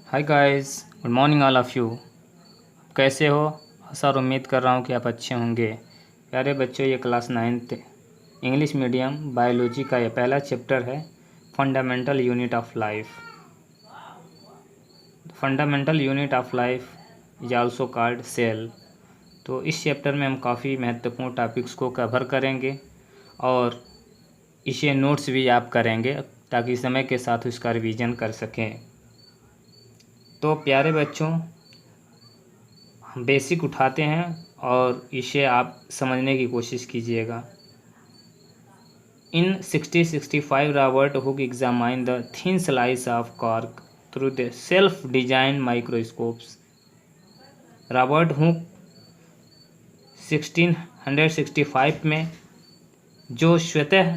Hi guys, good morning all of you. कैसे हो? आशा और उम्मीद कर रहा हूँ कि आप अच्छे होंगे। प्यारे बच्चों, ये class 9th English medium biology का ये पहला चैप्टर है, fundamental unit of life. Fundamental unit of life is also called cell. तो इस चैप्टर में हम काफ़ी महत्वपूर्ण टॉपिक्स को कवर करेंगे और इसे नोट्स भी आप करेंगे ताकि समय के साथ उसका रिवीजन कर सकें। तो प्यारे बच्चों, हम बेसिक उठाते हैं और इसे आप समझने की कोशिश कीजिएगा। इन 6065 Robert Hooke examine the thin slice of cork through the self design microscopes. Robert Hooke 1665 में जो स्वतः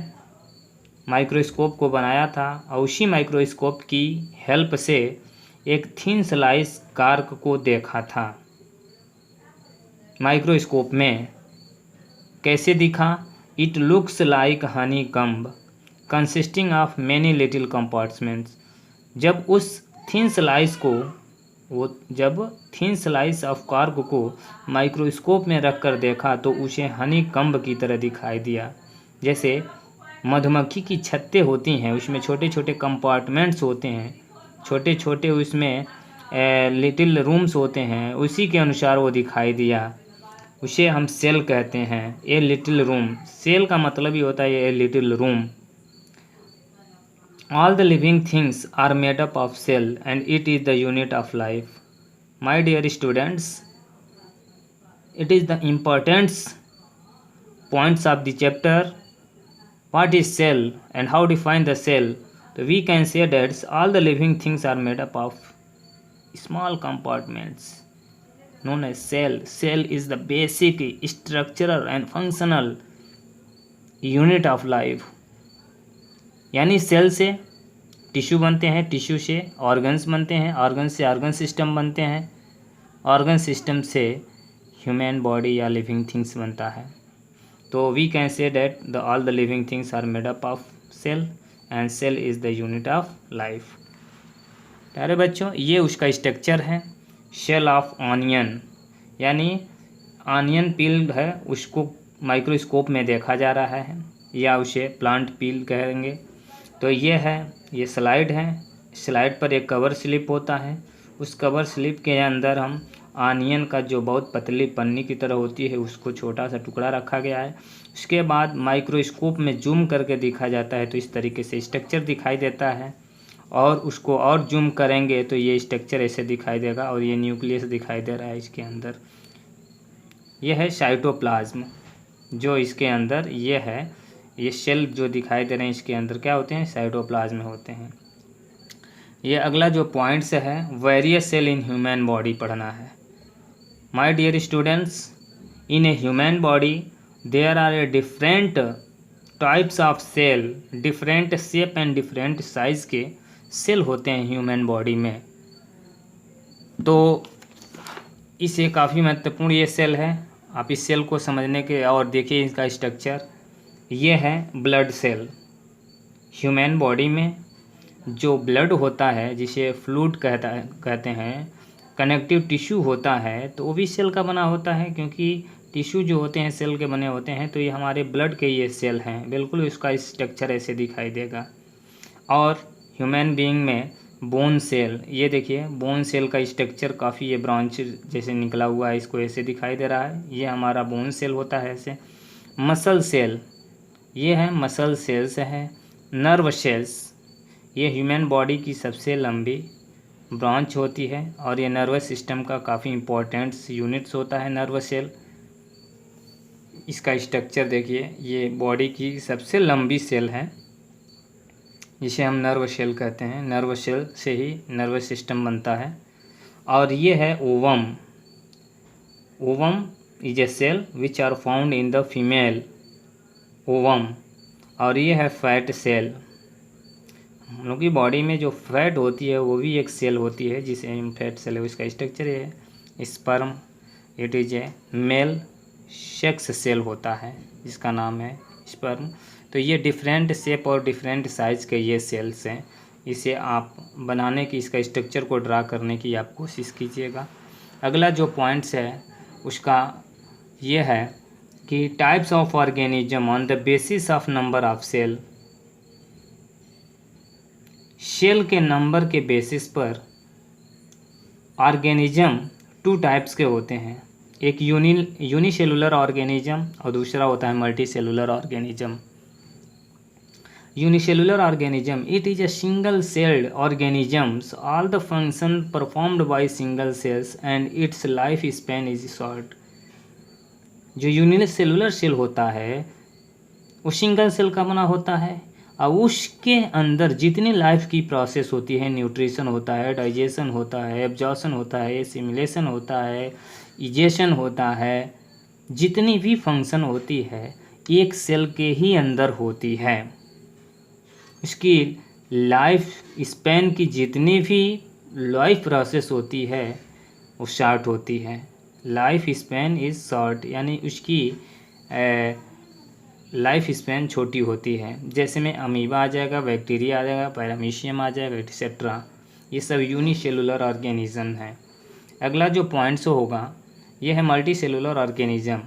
माइक्रोस्कोप को बनाया था और उसी माइक्रोस्कोप की हेल्प से एक थिन स्लाइस कॉर्क को देखा था। माइक्रोस्कोप में कैसे दिखा? It looks like Honey comb consisting of many little compartments. जब थिन स्लाइस ऑफ कॉर्क को माइक्रोस्कोप में रखकर देखा तो उसे हनी कम्ब की तरह दिखाई दिया। जैसे मधुमक्खी की छत्ते होती हैं, उसमें छोटे छोटे कंपार्टमेंट्स होते हैं, छोटे छोटे उसमें लिटिल रूम्स होते हैं, उसी के अनुसार वो दिखाई दिया। उसे हम सेल कहते हैं, ए लिटिल रूम। सेल का मतलब ही होता है a little room. All the living things are made up of cell and it is the unit of life. My dear students, it is the importants points of the chapter. What is cell and how define the cell? So we can say that all the living things are made up of small compartments known as cell. Cell is the basic structural and functional unit of life. यानी cell से tissue बनते हैं, tissue से organs बनते हैं, organ से organ system बनते हैं, ऑर्गन सिस्टम से ह्यूमन बॉडी या लिविंग थिंग्स बनता है। तो we can say that all the living things are made up of cell and cell is the unit of life. प्यारे बच्चों, ये उसका स्ट्रक्चर है। शेल ऑफ ऑनियन, यानी ऑनियन पील है, उसको माइक्रोस्कोप में देखा जा रहा है, या उसे प्लांट पील कहेंगे। तो ये स्लाइड है। स्लाइड पर एक कवर स्लिप होता है। उस कवर स्लिप के अंदर हम ऑनियन का जो बहुत पतली पन्नी की तरह होती है उसको छोटा सा टुकड़ा रखा गया है। उसके बाद माइक्रोस्कोप में जूम करके देखा जाता है तो इस तरीके से स्ट्रक्चर दिखाई देता है, और उसको और जूम करेंगे तो ये स्ट्रक्चर ऐसे दिखाई देगा और ये न्यूक्लियस दिखाई दे रहा है इसके अंदर। यह है साइटोप्लाज्म जो इसके अंदर ये है। ये सेल जो दिखाई दे रहे हैं इसके अंदर क्या होते हैं? साइटोप्लाज्म होते हैं। ये अगला जो पॉइंट्स है, various cell in human body पढ़ना है। My dear students, in a human body there are a different types of cell. Different shape and different size के सेल होते हैं ह्यूमन बॉडी में। तो इसे काफ़ी महत्वपूर्ण ये सेल है। आप इस सेल को समझने के और देखिए इसका स्ट्रक्चर। ये है ब्लड सेल। ह्यूमन बॉडी में जो ब्लड होता है, जिसे फ्लूइड कहते हैं, कनेक्टिव टिश्यू होता है, तो वो भी सेल का बना होता है, क्योंकि टिश्यू जो होते हैं सेल के बने होते हैं। तो ये हमारे ब्लड के ये सेल हैं, बिल्कुल इसका स्ट्रक्चर ऐसे दिखाई देगा। और ह्यूमन बीइंग में बोन सेल, ये देखिए बोन सेल का स्ट्रक्चर काफ़ी ये ब्रांच जैसे निकला हुआ है, इसको ऐसे दिखाई दे रहा है। ये हमारा बोन सेल होता है ऐसे। मसल सेल, ये है मसल सेल्स है। नर्व सेल्स, ये ह्यूमन बॉडी की सबसे लंबी ब्रांच होती है और ये नर्वस सिस्टम का काफ़ी इम्पोर्टेंट यूनिट्स होता है नर्व सेल। इसका स्ट्रक्चर देखिए, ये बॉडी की सबसे लंबी सेल है जिसे हम नर्व सेल कहते हैं। नर्व सेल से ही नर्वस सिस्टम बनता है। और ये है ovum. Ovum is a cell which are found in the female ovum. और ये है फैट सेल। हम लोग की बॉडी में जो फैट होती है वो भी एक सेल होती है जिसे हम फैट सेल है। उसका स्ट्रक्चर है sperm. It is a male sex cell होता है जिसका नाम है स्पर्म। तो ये डिफरेंट शेप और डिफरेंट साइज़ के ये सेल्स हैं। इसे आप बनाने की, इसका स्ट्रक्चर को ड्रा करने की आप कोशिश कीजिएगा। अगला जो पॉइंट्स है उसका ये है कि types of organism on the basis of number of cell. Cell के नंबर के बेसिस पर ऑर्गेनिज्म 2 टाइप्स के होते हैं, एक यूनिसेलुलर ऑर्गेनिज्म और दूसरा होता है multi cellular organism. Unicellular organism, it is a single celled organisms, all the function performed by single cells and its life span is short। जो यूनिसेलुलर सेल होता है वो सिंगल सेल का बना होता है और उसके अंदर जितनी लाइफ की प्रोसेस होती है, न्यूट्रिशन होता है, डाइजेशन होता है, एब्जॉर्प्शन होता है, एसिमिलेशन होता है, इजेशन होता है, जितनी भी फंक्शन होती है एक सेल के ही अंदर होती है। उसकी लाइफ स्पैन की जितनी भी लाइफ प्रोसेस होती है वो शॉर्ट होती है। लाइफ स्पैन इज़ शॉर्ट, यानी उसकी लाइफ स्पैन छोटी होती है। जैसे में अमीबा आ जाएगा, बैक्टीरिया आ जाएगा, पैरामीशियम आ जाएगा, एटसेट्रा। ये सब यूनिसेलुलर ऑर्गेनिज्म है। अगला जो पॉइंट्स होगा यह है multi cellular organism.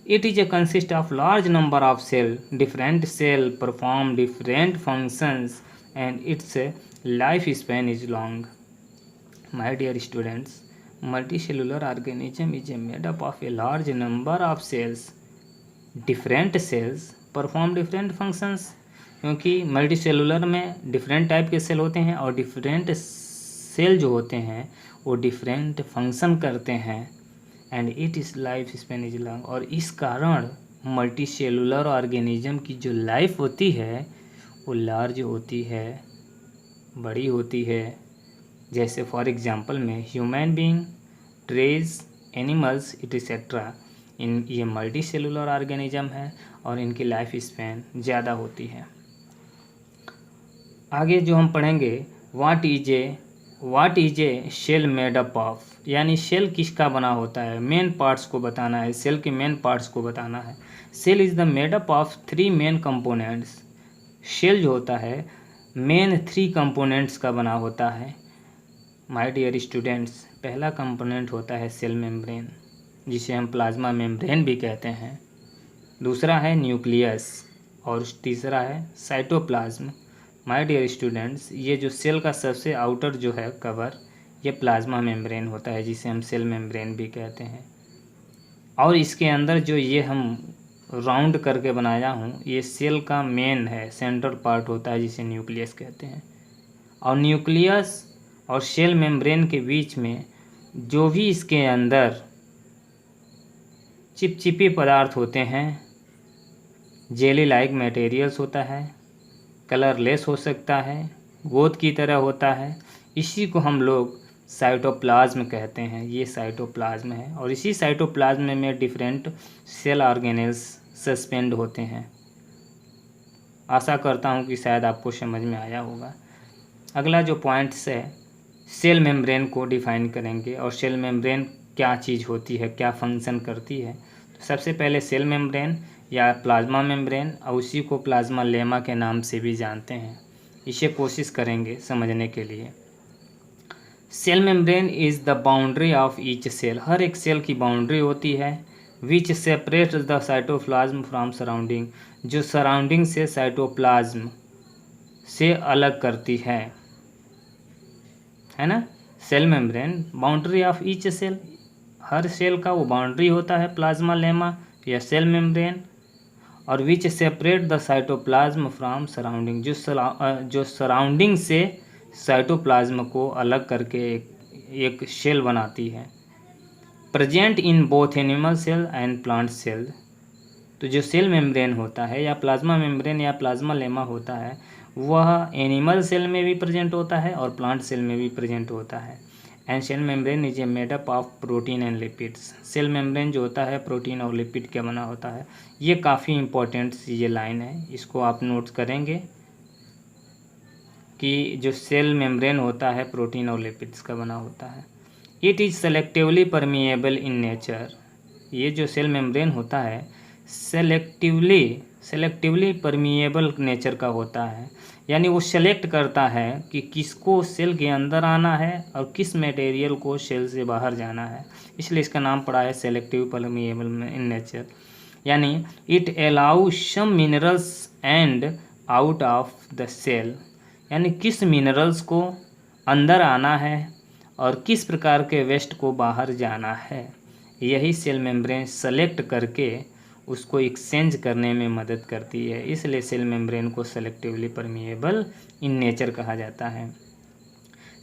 It is a consist of large number of cell. Different cell perform different functions and its lifespan is long. My dear students, multicellular organism is made up of a large number of cells. Different cells perform different functions. क्योंकि multi cellular में different type के cell होते हैं और different cell जो होते हैं वो डिफरेंट फंक्शन करते हैं and it is life span is long. और इस कारण मल्टी सेलुलर ऑर्गेनिज्म की जो लाइफ होती है वो लार्ज होती है, बड़ी होती है। जैसे फॉर एग्जांपल में human being, trees, animals etcetera, ये मल्टी सेलुलर ऑर्गेनिज्म है और इनकी लाइफ स्पेन ज़्यादा होती है। आगे जो हम पढ़ेंगे what is a cell made up of, यानी सेल किसका बना होता है, मेन पार्ट्स को बताना है, सेल के मेन पार्ट्स को बताना है। Cell is the made up of 3 main components. Cell जो होता है मेन 3 कंपोनेंट्स का बना होता है। माय डियर स्टूडेंट्स, पहला कंपोनेंट होता है सेल मेम्ब्रेन, जिसे हम प्लाज्मा मेम्ब्रेन भी कहते हैं। दूसरा है न्यूक्लियस और तीसरा है साइटोप्लाज्म। माय डियर स्टूडेंट्स, ये जो सेल का सबसे आउटर जो है कवर, ये प्लाज्मा मेम्ब्रेन होता है, जिसे हम सेल मेम्ब्रेन भी कहते हैं। और इसके अंदर जो ये हम राउंड करके बनाया हूँ, ये सेल का मेन है, सेंट्रल पार्ट होता है, जिसे न्यूक्लियस कहते हैं। और न्यूक्लियस और सेल मेम्ब्रेन के बीच में जो भी इसके अंदर चिपचिपे पदार्थ होते हैं, जेली लाइक मटेरियल्स होता है, कलरलेस हो सकता है, गोंद की तरह होता है, इसी को हम लोग साइटोप्लाज्म कहते हैं। ये साइटोप्लाज्म है और इसी साइटोप्लाज्म में डिफरेंट सेल ऑर्गेनेल्स सस्पेंड होते हैं। आशा करता हूँ कि शायद आपको समझ में आया होगा। अगला जो पॉइंट्स है, सेल मेम्ब्रेन को डिफाइन करेंगे और सेल मेम्ब्रेन क्या चीज़ होती है, क्या फंक्शन करती है। तो सबसे पहले सेल मेम्ब्रेन या प्लाज्मा मेम्ब्रेन, और उसी को प्लाज्मा लेमा के नाम से भी जानते हैं। इसे कोशिश करेंगे समझने के लिए। Cell membrane is the boundary of each cell. हर एक सेल की बाउंड्री होती है which separates the cytoplasm from surrounding, जो सराउंडिंग से साइटोप्लाज्म से अलग करती है ना। Cell membrane boundary of each cell, हर सेल का वो बाउंड्री होता है प्लाज्मा लेमा या सेल मेम्ब्रेन। और which separate the cytoplasm from surrounding, जो सराउंडिंग से साइटोप्लाज्म को अलग करके एक सेल बनाती है। Present in both animal cell and plant cell. तो जो सेल मेम्ब्रेन होता है या प्लाज्मा मेम्ब्रेन या प्लाज्मा लेमा होता है, वह एनिमल सेल में भी प्रेजेंट होता है और प्लांट सेल में भी प्रेजेंट होता है। And cell membrane is a made up of protein and lipids. Cell membrane जो होता है प्रोटीन और लिपिड का बना होता है। ये काफ़ी इंपॉर्टेंट ये लाइन है, इसको आप नोट करेंगे कि जो सेल मेम्ब्रेन होता है प्रोटीन और लिपिड्स का बना होता है। It is selectively permeable in nature. ये जो सेल मेम्ब्रेन होता है सेलेक्टिवली सेलेक्टिवली परमिएबल नेचर का होता है, यानी वो सेलेक्ट करता है कि किसको सेल के अंदर आना है और किस मटेरियल को सेल से बाहर जाना है, इसलिए इसका नाम पड़ा है सेलेक्टिव परमिएबल इन नेचर। यानी it allow some minerals and out of the cell, यानी किस मिनरल्स को अंदर आना है और किस प्रकार के वेस्ट को बाहर जाना है, यही सेल मेम्ब्रेन सेलेक्ट करके उसको एक्सचेंज करने में मदद करती है। इसलिए सेल मेम्ब्रेन को सेलेक्टिवली परमिएबल इन नेचर कहा जाता है।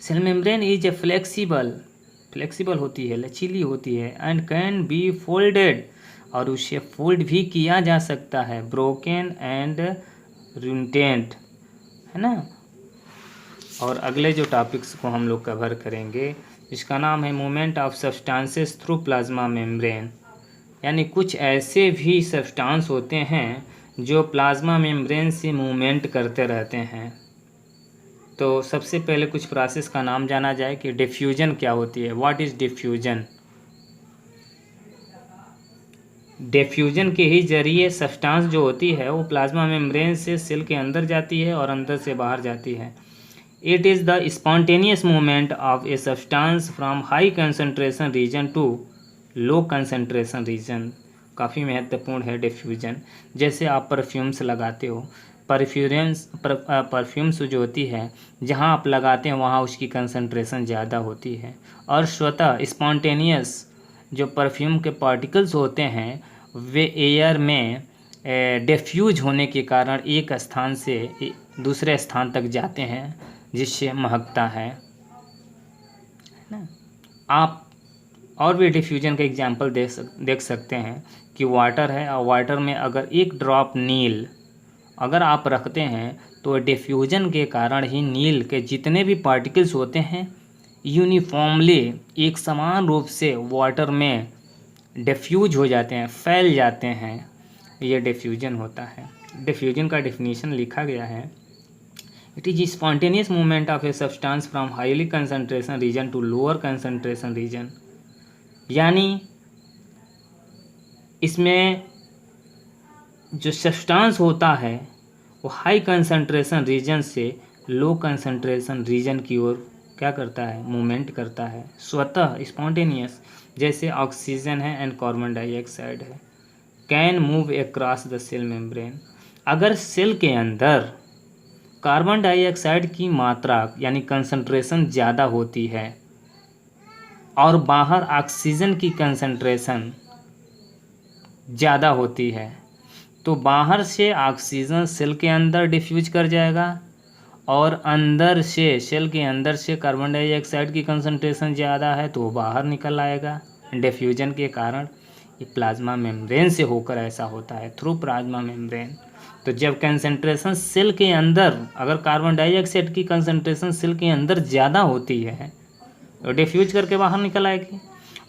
Cell membrane is a flexible होती है, लचीली होती है, एंड कैन बी फोल्डेड, और उसे फोल्ड भी किया जा सकता है, ब्रोकन एंड रिटेंट, है ना। और अगले जो टॉपिक्स को हम लोग कवर करेंगे, इसका नाम है movement of substances through plasma membrane, यानी कुछ ऐसे भी सब्सटेंस होते हैं जो प्लाज्मा मेम्ब्रेन से मूवमेंट करते रहते हैं। तो सबसे पहले कुछ प्रोसेस का नाम जाना जाए कि डिफ्यूजन क्या होती है। What is diffusion? डिफ्यूजन के ही जरिए सब्सटेंस जो होती है वो प्लाज्मा मेम्ब्रेन से सेल के अंदर जाती है और अंदर से बाहर जाती है। It is the spontaneous movement of a substance from high concentration region to low concentration region. काफ़ी महत्वपूर्ण है डिफ्यूजन। जैसे आप परफ्यूम्स लगाते हो, परफ्यूम्स जो होती है जहाँ आप लगाते हैं वहाँ उसकी कंसंट्रेशन ज़्यादा होती है, और स्वतः स्पॉन्टेनियस जो परफ्यूम के पार्टिकल्स होते हैं वे एयर में डिफ्यूज होने के कारण एक स्थान से दूसरे स्थान तक जाते हैं, जिससे महकता है ना। आप और भी डिफ्यूजन का एग्जांपल देख सकते हैं कि वाटर है, और वाटर में अगर एक ड्रॉप नील अगर आप रखते हैं तो डिफ्यूजन के कारण ही नील के जितने भी पार्टिकल्स होते हैं यूनिफॉर्मली एक समान रूप से वाटर में डिफ्यूज हो जाते हैं, फैल जाते हैं। ये डिफ्यूजन होता है। डिफ्यूजन का डेफिनेशन लिखा गया है, it is spontaneous movement of a substance from highly concentration region to lower concentration region, यानी इसमें जो सब्सटेंस होता है वो हाई कंसंट्रेशन रीजन से लो कंसंट्रेशन रीजन की ओर क्या करता है, मूवमेंट करता है, स्वतः स्पॉन्टेनियस। जैसे ऑक्सीजन है एंड कार्बन डाइऑक्साइड है, can move across the cell membrane. अगर सेल के अंदर कार्बन डाइऑक्साइड की मात्रा यानी कंसंट्रेशन ज़्यादा होती है और बाहर ऑक्सीजन की कंसंट्रेशन ज़्यादा होती है, तो बाहर से ऑक्सीजन सेल के अंदर डिफ्यूज कर जाएगा, और अंदर से सेल के अंदर से कार्बन डाइऑक्साइड की कंसंट्रेशन ज़्यादा है तो वो बाहर निकल आएगा डिफ्यूजन के कारण। ये प्लाज्मा मेम्ब्रेन से होकर ऐसा होता है, थ्रू प्लाज्मा मेम्ब्रेन। तो जब कंसंट्रेशन सेल के अंदर, अगर कार्बन डाइऑक्साइड की कंसंट्रेशन सेल के अंदर ज़्यादा होती है तो डिफ्यूज करके बाहर निकल आएगी,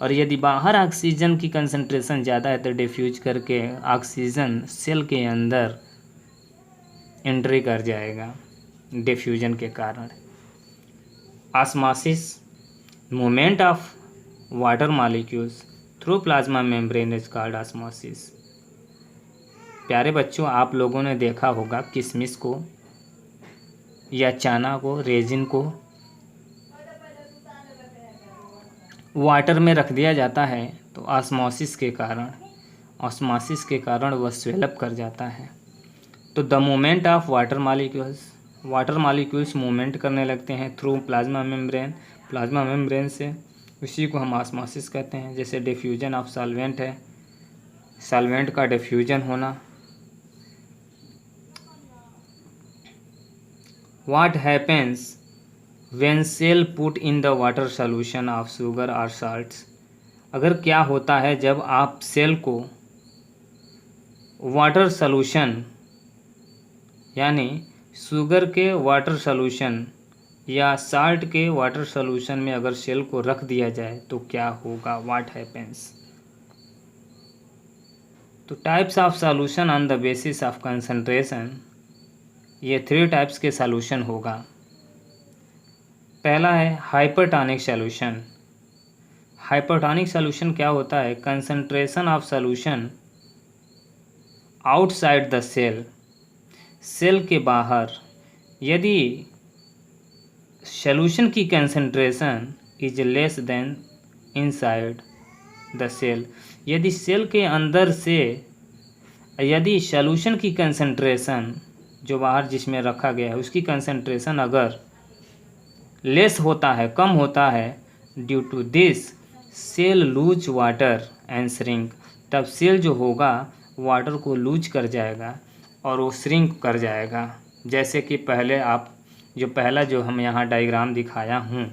और यदि बाहर ऑक्सीजन की कंसंट्रेशन ज़्यादा है तो डिफ्यूज करके ऑक्सीजन सेल के अंदर एंट्री कर जाएगा डिफ्यूजन के कारण। Osmosis, movement of water molecules through plasma membrane is called osmosis. प्यारे बच्चों, आप लोगों ने देखा होगा किशमिश को या चना को, रेजिन को वाटर में रख दिया जाता है तो ऑस्मोसिस के कारण वह स्वेलअप कर जाता है। तो the movement of water molecules movement करने लगते हैं थ्रू प्लाज्मा मेम्ब्रेन से, उसी को हम ऑस्मोसिस कहते हैं। जैसे डिफ्यूजन ऑफ सॉल्वेंट है, सॉल्वेंट का डिफ्यूजन होना। What happens when cell put in the water solution of sugar और साल्ट्स। अगर क्या होता है जब आप सेल को वाटर सॉल्यूशन यानी शुगर के वाटर सॉल्यूशन या साल्ट के वाटर सॉल्यूशन में अगर सेल को रख दिया जाए तो क्या होगा, व्हाट हैपेंस। तो types of solution on the basis of concentration, ये 3 टाइप्स के सॉल्यूशन होगा। पहला है हाइपरटोनिक सॉल्यूशन। हाइपरटोनिक सॉल्यूशन क्या होता है, concentration of solution outside the cell, cell के बाहर यदि सॉल्यूशन की concentration is less than inside the cell, यदि सेल के अंदर से यदि सॉल्यूशन की कंसंट्रेशन जो बाहर जिसमें रखा गया है उसकी कंसंट्रेशन अगर लेस होता है, कम होता है, due to this cell lose water and shrink, तब सेल जो होगा वाटर को लूज कर जाएगा और वो श्रिंक कर जाएगा। जैसे कि पहले आप जो पहला जो हम यहाँ डायग्राम दिखाया हूँ,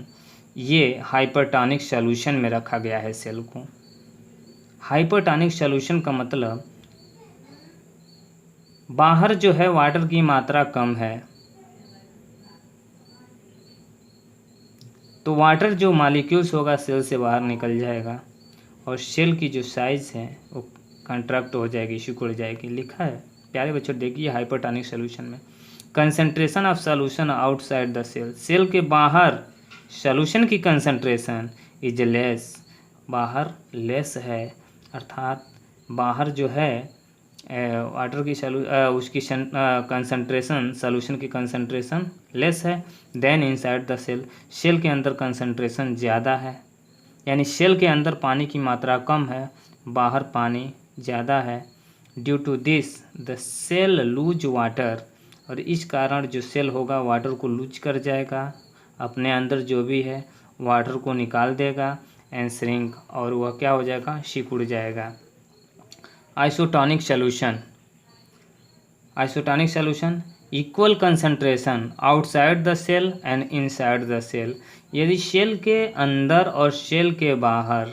ये हाइपरटोनिक सॉल्यूशन में रखा गया है सेल को। हाइपरटोनिक सॉल्यूशन का मतलब बाहर जो है वाटर की मात्रा कम है, तो वाटर जो मॉलिक्यूल्स होगा सेल से बाहर निकल जाएगा और सेल की जो साइज़ है वो कंट्रैक्ट हो जाएगी, सिकुड़ जाएगी। लिखा है प्यारे बच्चों, देखिए हाइपरटोनिक सॉल्यूशन में concentration of solution outside the cell, cell के बाहर सॉल्यूशन की कंसंट्रेशन इज लेस, बाहर लेस है, अर्थात बाहर जो है वाटर की उसकी कंसंट्रेशन सॉल्यूशन की कंसंट्रेशन लेस है than inside the cell, cell के अंदर कंसंट्रेशन ज़्यादा है, यानी सेल के अंदर पानी की मात्रा कम है, बाहर पानी ज़्यादा है। Due to this the cell lose water, और इस कारण जो सेल होगा वाटर को लूज कर जाएगा, अपने अंदर जो भी है वाटर को निकाल देगा एंड श्रिंक, और वह क्या हो जाएगा, सिकुड़ जाएगा। Isotonic solution, isotonic solution equal concentration outside the cell and inside the cell, यदि सेल के अंदर और सेल के बाहर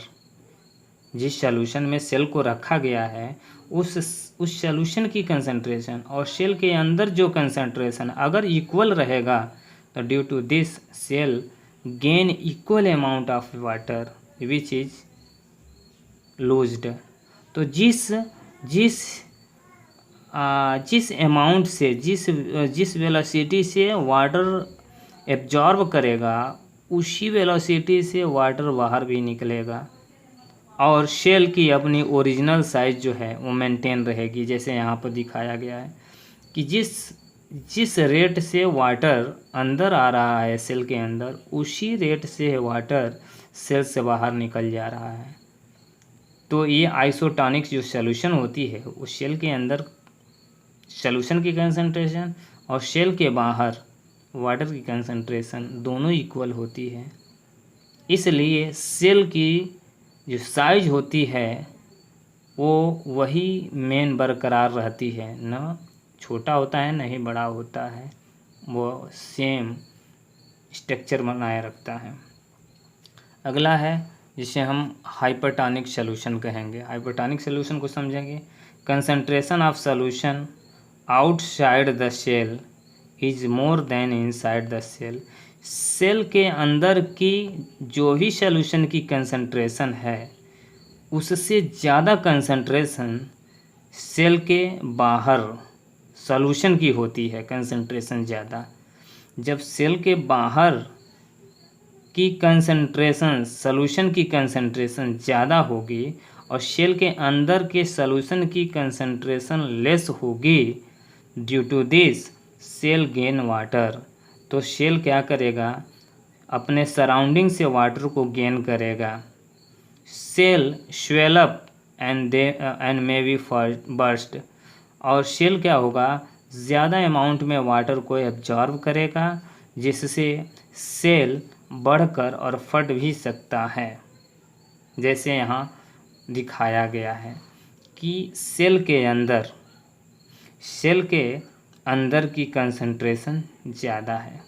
जिस सॉल्यूशन में सेल को रखा गया है उस सॉल्यूशन की कंसंट्रेशन और सेल के अंदर जो कंसंट्रेशन अगर इक्वल रहेगा तो due to this cell gain equal amount of water which is loosed, तो जिस अमाउंट से जिस वेलोसिटी से वाटर एब्जॉर्ब करेगा उसी वेलोसिटी से वाटर बाहर भी निकलेगा और सेल की अपनी ओरिजिनल साइज जो है वो मेंटेन रहेगी। जैसे यहाँ पर दिखाया गया है कि जिस रेट से वाटर अंदर आ रहा है सेल के अंदर, उसी रेट से वाटर सेल से बाहर निकल जा रहा है। तो ये आइसोटोनिक जो सॉल्यूशन होती है उस सेल के अंदर सॉल्यूशन की कंसंट्रेशन और सेल के बाहर वाटर की कंसंट्रेशन दोनों इक्वल होती है, इसलिए सेल की जो साइज होती है वो वही मेन बरकरार रहती है, न छोटा होता है न ही बड़ा होता है, वो सेम स्ट्रक्चर बनाए रखता है। अगला है जिसे हम हाइपरटोनिक सॉल्यूशन कहेंगे। हाइपरटोनिक सॉल्यूशन को समझेंगे, concentration of solution outside the cell is more than inside the cell, cell के अंदर की जो भी सॉल्यूशन की कंसंट्रेशन है उससे ज़्यादा कंसंट्रेशन सेल के बाहर सॉल्यूशन की होती है, कंसंट्रेशन ज़्यादा। जब सेल के बाहर की कंसंट्रेशन सॉल्यूशन की कंसंट्रेशन ज़्यादा होगी और सेल के अंदर के सॉल्यूशन की कंसंट्रेशन लेस होगी, due to this cell gain water, तो सेल क्या करेगा, अपने सराउंडिंग से वाटर को गेन करेगा। Cell swell up and may be burst, और सेल क्या होगा, ज़्यादा अमाउंट में वाटर को एब्जॉर्ब करेगा जिससे सेल बढ़कर और फट भी सकता है। जैसे यहाँ दिखाया गया है कि सेल के अंदर की कंसंट्रेशन ज़्यादा है।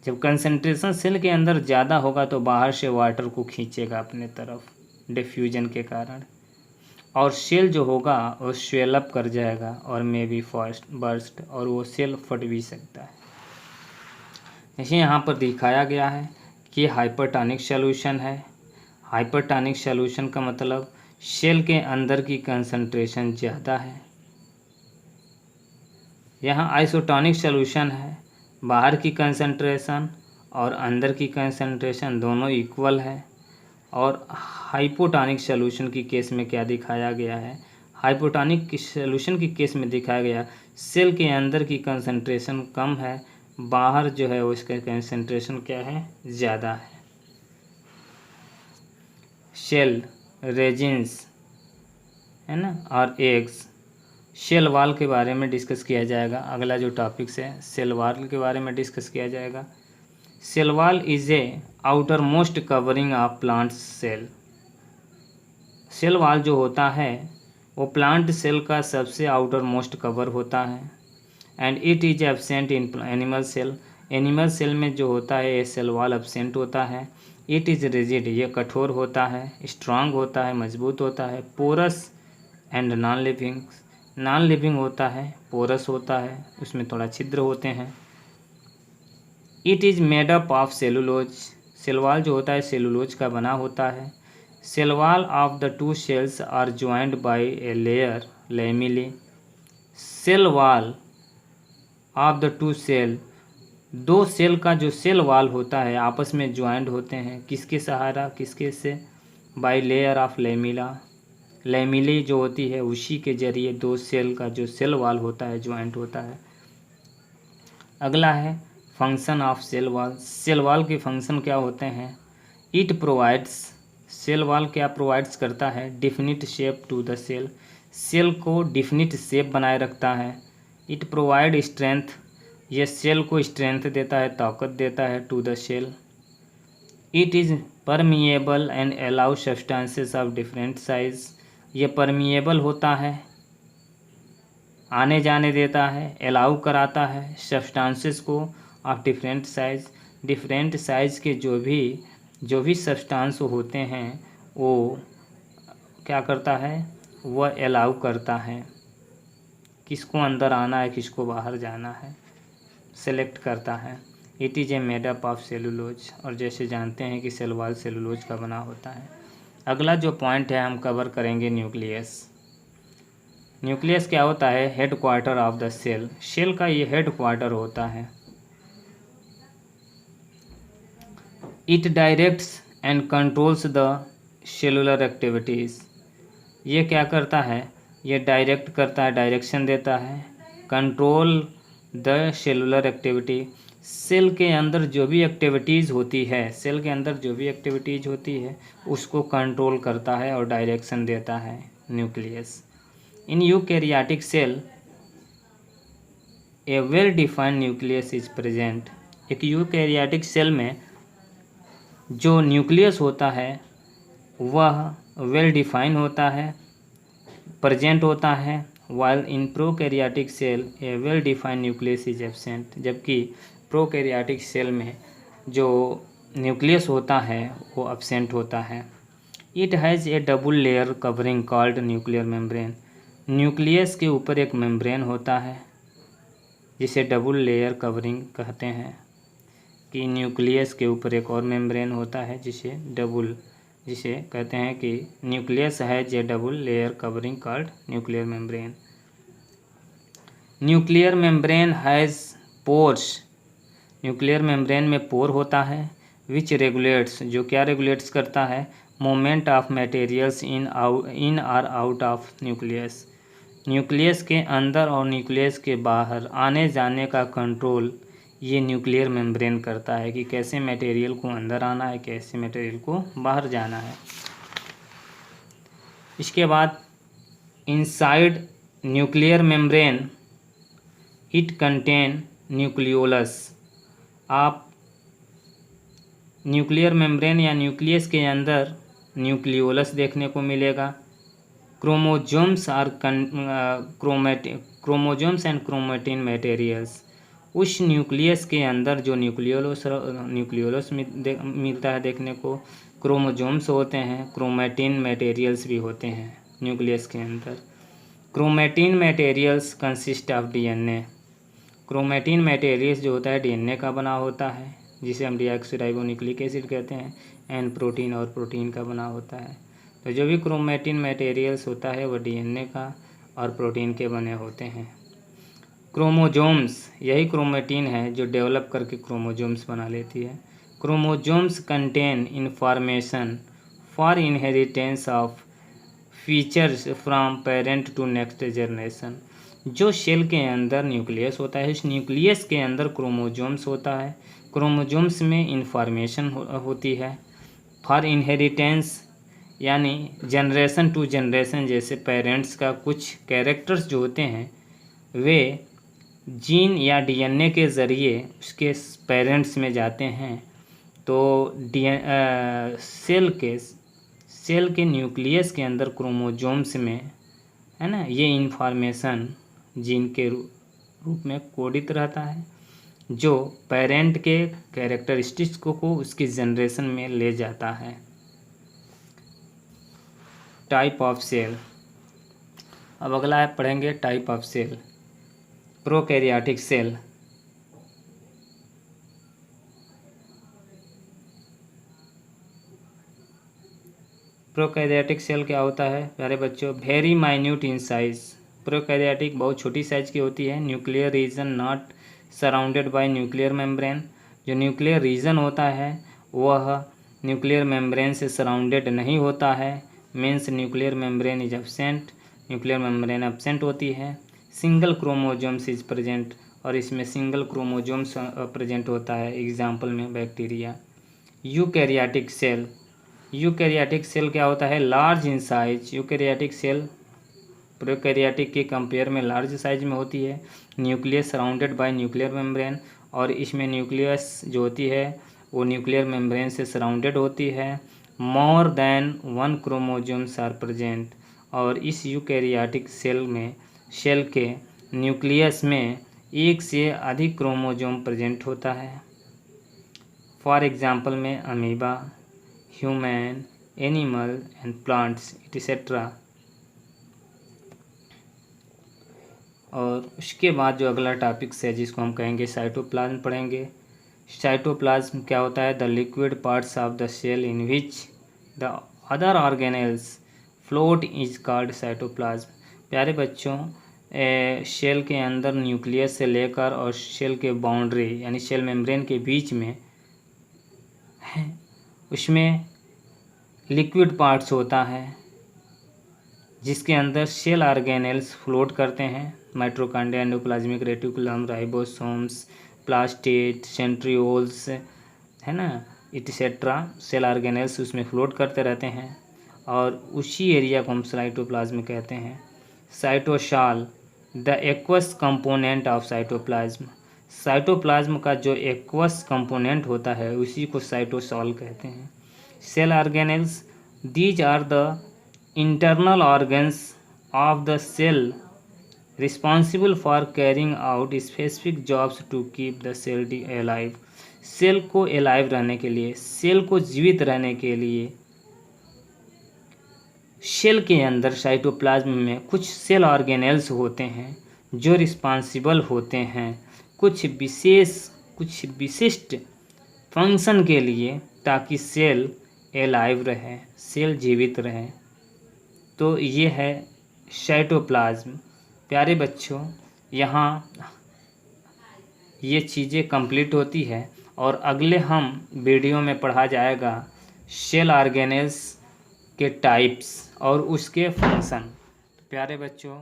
जब कंसंट्रेशन सेल के अंदर ज़्यादा होगा तो बाहर से वाटर को खींचेगा अपने तरफ डिफ्यूजन के कारण, और सेल जो होगा वो स्वेल अप कर जाएगा और मे बी बर्स्ट, और वो सेल फट भी सकता है। जैसे यहाँ पर दिखाया गया है कि हाइपरटोनिक सॉल्यूशन है। हाइपरटोनिक सॉल्यूशन का मतलब सेल के अंदर की कंसंट्रेशन ज़्यादा है। यहाँ आइसोटोनिक सॉल्यूशन है, बाहर की कंसंट्रेशन और अंदर की कंसंट्रेशन दोनों इक्वल है। और हाइपोटोनिक सॉल्यूशन की केस में क्या दिखाया गया है, हाइपोटोनिक सॉल्यूशन के केस में दिखाया गया सेल के अंदर की कंसंट्रेशन कम है, बाहर जो है उसका कंसंट्रेशन क्या है, ज़्यादा है। सेल रेजिन्स है ना और एग्स। सेल वॉल के बारे में डिस्कस किया जाएगा। अगला जो टॉपिक्स है सेल वॉल के बारे में डिस्कस किया जाएगा। Cell wall is a outermost covering of plant cell. Cell wall जो होता है वो प्लांट सेल का सबसे आउटर मोस्ट कवर होता है। And it is absent in animal cell. Animal cell में जो होता है ये सेल वॉल एब्सेंट होता है। इट इज़ रिजिड, ये कठोर होता है, स्ट्रांग होता है, मजबूत होता है। Porous and non living, non living होता है, पोरस होता है, उसमें थोड़ा छिद्र होते हैं। It is made up of cellulose. Cell wall जो होता है सेलुलोज का बना होता है। Cell wall of the two cells are joint by a layer lamellae. Cell wall of the two cell, दो सेल का जो सेल वॉल होता है आपस में ज्वाइंट होते हैं, किसके सहारा, किसके से, बाय लेयर ऑफ लैमेला। लैमेले जो होती है उसी के जरिए दो सेल का जो सेल वॉल होता है ज्वाइंट होता है। अगला है function of cell wall. Cell wall के फंक्शन क्या होते हैं। इट प्रोवाइड्स, सेल वॉल क्या प्रोवाइड्स करता है, definite shape to the cell. Cell को डिफिनिट शेप बनाए रखता है। इट प्रोवाइड स्ट्रेंथ, यह सेल को स्ट्रेंथ देता है, ताकत देता है to the cell. It is permeable and allow substances of different size. ये परमिएबल होता है, आने जाने देता है, अलाउ कराता है सब्सटेंसेस को of different size. Different size के जो भी सब्सटेंस होते हैं वो क्या करता है, वह अलाउ करता है, किसको अंदर आना है किसको बाहर जाना है, सेलेक्ट करता है। It is a made up of cellulose, और जैसे जानते हैं कि सेल वॉल सेलुलोज का बना होता है। अगला जो पॉइंट है हम कवर करेंगे न्यूक्लियस। न्यूक्लियस क्या होता है, headquarter of the cell. Cell का ये हेड क्वार्टर होता है। It directs and controls the cellular activities. ये क्या करता है, ये डायरेक्ट करता है, डायरेक्शन देता है, control the cellular activity. Cell के अंदर जो भी एक्टिविटीज़ होती है, सेल के अंदर जो भी एक्टिविटीज़ होती है उसको कंट्रोल करता है और डायरेक्शन देता है nucleus. In eukaryotic cell a well defined nucleus is present. एक यूकैरियोटिक सेल में जो न्यूक्लियस होता है वह वेल डिफाइन होता है, प्रेजेंट होता है। While in prokaryotic cell a well defined nucleus is absent. जबकि प्रोकैरियोटिक सेल में जो न्यूक्लियस होता है वो एब्सेंट होता है। It has a double layer covering called nuclear membrane. Nucleus के ऊपर एक मेम्ब्रेन होता है जिसे डबल लेयर कवरिंग कहते हैं, कि न्यूक्लियस के ऊपर एक और मेम्ब्रेन होता है जिसे कहते हैं कि न्यूक्लियस है जे double layer covering called nuclear membrane. Nuclear membrane has pores. Nuclear membrane में पोर होता है विच रेगुलेट्स, जो क्या रेगुलेट्स करता है, मूवमेंट ऑफ मटेरियल्स इन और आउट ऑफ न्यूक्लियस। न्यूक्लियस के अंदर और न्यूक्लियस के बाहर आने जाने का कंट्रोल ये न्यूक्लियर मेम्ब्रेन करता है कि कैसे मटेरियल को अंदर आना है, कैसे मटेरियल को बाहर जाना है। इसके बाद inside nuclear membrane it contain nucleolus. आप न्यूक्लियर मेम्ब्रेन या न्यूक्लियस के अंदर न्यूक्लियोलस देखने को मिलेगा। Chromosomes and chromatin materials. उस न्यूक्लियस के अंदर जो न्यूक्लियोलस मिलता है देखने को, क्रोमोजोम्स होते हैं, क्रोमेटिन मटेरियल्स भी होते हैं न्यूक्लियस के अंदर। Chromatin materials consist of DNA. Chromatin materials जो होता है डीएनए का बना होता है, जिसे हम डीऑक्सीराइबोन्यूक्लिक एसिड कहते हैं, एंड प्रोटीन और प्रोटीन का बना होता है। तो जो भी क्रोमेटिन मटेरियल्स होता है वो डीएनए का और प्रोटीन के बने होते हैं। क्रोमोजोम्स, यही क्रोमेटिन है जो डेवलप करके क्रोमोजोम्स बना लेती है। Chromosomes contain information for inheritance of features from parent to next generation. जो सेल के अंदर न्यूक्लियस होता है, इस न्यूक्लियस के अंदर क्रोमोजोम्स होता है, क्रोमोजोम्स में इंफॉर्मेशन होती है फॉर इनहेरिटेंस, यानी जनरेशन टू जनरेशन। जैसे पेरेंट्स का कुछ कैरेक्टर्स जो होते हैं वे जीन या डीएनए के ज़रिए उसके पेरेंट्स में जाते हैं। तो सेल के न्यूक्लियस के अंदर क्रोमोजोम्स में, है ना, ये इंफॉर्मेशन जीन के रूप में कोडित रहता है जो पेरेंट के कैरेक्टरिस्टिक्स को उसकी जनरेशन में ले जाता है। Type of cell. अब अगला पढ़ेंगे type of cell. Prokaryotic cell. Prokaryotic cell क्या होता है प्यारे बच्चों? Very minute in size. Prokaryotic बहुत छोटी साइज की होती है। Nuclear region not surrounded by nuclear membrane. जो न्यूक्लियर रीजन होता है वह न्यूक्लियर मेम्ब्रेन से सराउंडेड नहीं होता है। Means nuclear membrane is absent. Nuclear membrane absent होती है। सिंगल क्रोमोजोम्स इज प्रेजेंट, और इसमें सिंगल क्रोमोजोम्स प्रेजेंट होता है। एग्जाम्पल में bacteria. Eukaryotic cell. Eukaryotic cell क्या होता है? Large in size. Eukaryotic cell prokaryotic के कंपेयर में लार्ज साइज में होती है। Nucleus surrounded by nuclear membrane, और इसमें न्यूक्लियस जो होती है वो न्यूक्लियर मेम्ब्रेन से सराउंडेड होती है। More than one chromosomes are present, और इस यूकैरियोटिक सेल के न्यूक्लियस में एक से अधिक क्रोमोजोम प्रेजेंट होता है। फॉर एग्जाम्पल में amoeba, human, animal and plants etcetera. और उसके बाद जो अगला टॉपिक है जिसको हम कहेंगे साइटोप्लाज्म पढ़ेंगे। साइटोप्लाज्म क्या होता है? The liquid parts of the cell in which the other organelles float is called cytoplasm. प्यारे बच्चों, सेल के अंदर न्यूक्लियस से लेकर और सेल के बाउंड्री यानी सेल मेम्ब्रेन के बीच में उसमें लिक्विड पार्ट्स होता है जिसके अंदर सेल ऑर्गेनेल्स फ्लोट करते हैं। Mitochondria, endoplasmic reticulum, ribosomes, plastid, centrioles, है ना, एटसेट्रा। सेल ऑर्गेनेल्स उसमें फ्लोट करते रहते हैं, और उसी एरिया को हम साइटोप्लाज्म कहते हैं। Cytosol, the aqueous component of cytoplasm. Cytoplasm का जो एक्वस कंपोनेंट होता है उसी को साइटोसॉल कहते हैं। Cell organelles, these are the internal organs of the cell responsible for carrying out specific jobs to keep the cell alive. Cell को alive रहने के लिए, सेल को जीवित रहने के लिए सेल के अंदर साइटोप्लाज्म में कुछ सेल ऑर्गेनेल्स होते हैं जो रिस्पॉन्सिबल होते हैं कुछ विशिष्ट फंक्शन के लिए, ताकि सेल एलाइव रहे, सेल जीवित रहे। तो ये है साइटोप्लाज्म। प्यारे बच्चों, यहाँ ये चीज़ें कंप्लीट होती है, और अगले हम वीडियो में पढ़ा जाएगा सेल ऑर्गेनेल्स के टाइप्स और उसके फंक्शन। प्यारे बच्चों,